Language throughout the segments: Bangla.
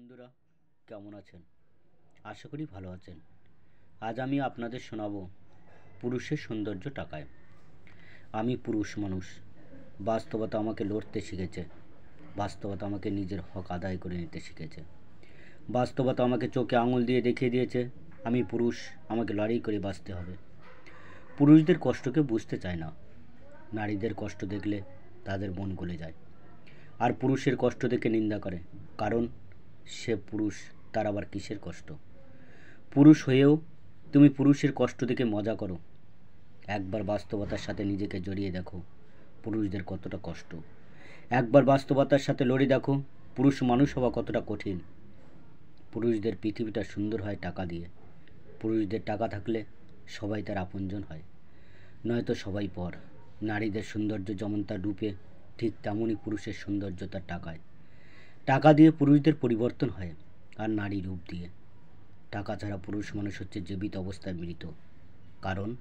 বন্ধুরা, কেমন আছেন? আশা করি ভালো আছেন। আজ আমি আপনাদের শোনাবো পুরুষের সৌন্দর্য টাকায়। আমি পুরুষ মানুষ। বাস্তবতা আমাকে লড়তে শিখেছে। বাস্তবতা আমাকে নিজের হক আদায় করে নিতে শিখেছে। বাস্তবতা আমাকে চোখে আঙুল দিয়ে দেখিয়ে দিয়েছে আমি পুরুষ, আমাকে লড়াই করে বাঁচতে হবে। পুরুষদের কষ্টকে বুঝতে চায় না। নারীদের কষ্ট দেখলে তাদের মন গলে যায়। আর পুরুষের কষ্ট দেখে নিন্দা করে, কারণ সে পুরুষ, তার আবার কিসের কষ্ট? পুরুষ হয়েও তুমি পুরুষের কষ্ট দেখে মজা করো। একবার বাস্তবতার সাথে নিজেকে জড়িয়ে দেখো পুরুষদের কতটা কষ্ট। একবার বাস্তবতার সাথে লড়ে দেখো পুরুষ মানুষ হওয়া কতটা কঠিন। পুরুষদের পৃথিবীটা সুন্দর হয় টাকা দিয়ে। পুরুষদের টাকা থাকলে সবাই তার আপনজন হয়, নয়তো সবাই পর। নারীদের সৌন্দর্য যেমন তার রূপে, ঠিক তেমনই পুরুষের সৌন্দর্য তার টাকায়। টাকা দিয়ে পুরুষদের পরিবর্তন হয়, আর নারী রূপ দিয়ে। টাকা ছাড়া পুরুষ মানুষ হচ্ছে জীবিত অবস্থায় মৃত। কারণ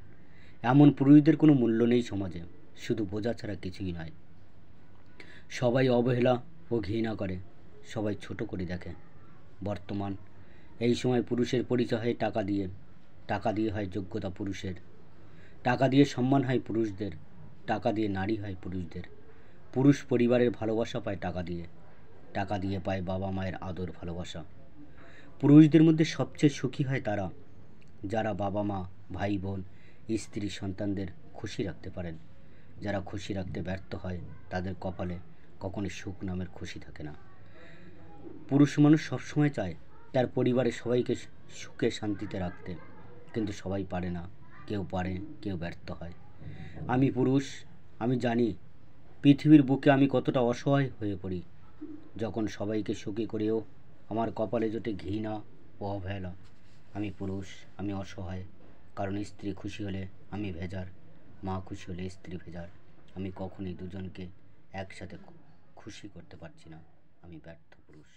এমন পুরুষদের কোনো মূল্য নেই সমাজে, শুধু বোঝা ছাড়া কিছুই নয়। সবাই অবহেলা ও ঘৃণা করে, সবাই ছোট করে দেখে। বর্তমান এই সময় পুরুষের পরিচয় হয় টাকা দিয়ে। টাকা দিয়ে হয় যোগ্যতা পুরুষের। টাকা দিয়ে সম্মান হয় পুরুষদের। টাকা দিয়ে নারী হয় পুরুষদের। পুরুষ পরিবারের ভালোবাসা পায় টাকা দিয়ে। টাকা দিয়ে পায় বাবা মায়ের আদর ভালোবাসা। পুরুষদের মধ্যে সবচেয়ে সুখী হয় তারা, যারা বাবা মা, ভাই বোন, স্ত্রী, সন্তানদের খুশি রাখতে পারেন। যারা খুশি রাখতে ব্যর্থ হয়, তাদের কপালে কখনো সুখ নামের খুশি থাকে না। পুরুষ মানুষ সবসময় চায় তার পরিবারের সবাইকে সুখে শান্তিতে রাখতে, কিন্তু সবাই পারে না। কেউ পারে, কেউ ব্যর্থ হয়। আমি পুরুষ, আমি জানি পৃথিবীর বুকে আমি কতটা অসহায় হয়ে পড়ি যখন সবাইকে সুখী করেও আমার কপালে জোটে ঘৃণা ও অবহেলা। আমি পুরুষ, আমি অসহায়, কারণ স্ত্রী খুশি হলে আমি ভেজার, মা খুশি হলে স্ত্রী ভেজার। আমি কখনই দুজনকে একসাথে খুশি করতে পারছি না। আমি ব্যর্থ পুরুষ।